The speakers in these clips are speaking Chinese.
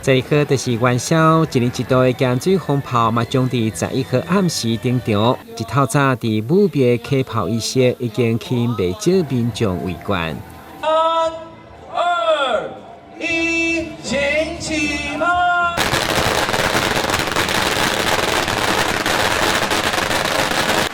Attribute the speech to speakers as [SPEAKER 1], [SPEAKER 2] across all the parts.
[SPEAKER 1] 11号就是元宵，一年一度的江水风炮嘛，将伫11号暗时登场。一透早伫武庙起炮仪式已经吸引不少民众围观。
[SPEAKER 2] 3、2、1，请起炮！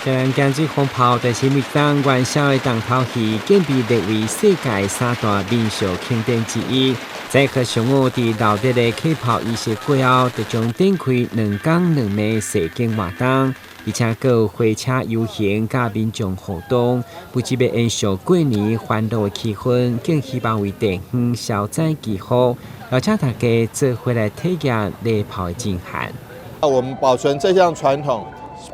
[SPEAKER 1] 将江水风炮在是每当元宵的重头戏，竟被列为世界三大民俗庆典之一。在去上午伫闹热的起炮仪式过后，就将展开2天2夜世景活动，而且还有火车游行甲民众互动，不只要延续过年欢乐的气氛，更希望为地方消灾祈福，邀请大家做回来体验礼炮的震撼。
[SPEAKER 3] 我们保存这项传统，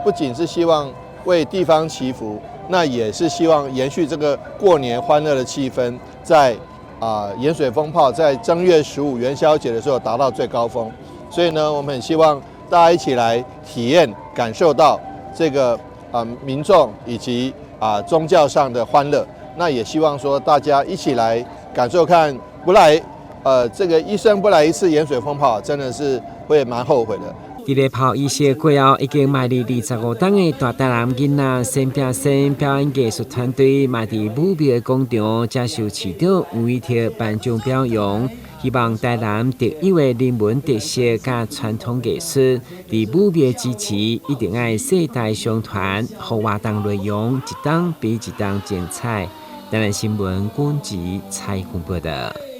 [SPEAKER 3] 不仅是希望为地方祈福，那也是希望延续这个过年欢乐的气氛，在盐水风炮在正月15元宵节的时候达到最高峰，所以呢，我们很希望大家一起来体验、感受到这个民众以及宗教上的欢乐。那也希望说大家一起来感受看，不来这个一生不来一次盐水风炮，真的是会蛮后悔的。
[SPEAKER 1] 伫礼炮仪式过后，已经迈入25档的大台南囡仔先拼先表演艺术团队，嘛伫武庙广场接受市长吴依婷颁奖表扬，希望台南特有的人文特色甲传统艺术，伫武庙支持一定要世代相传，互活动内容一档比一档精彩。台南新闻管制采访报道。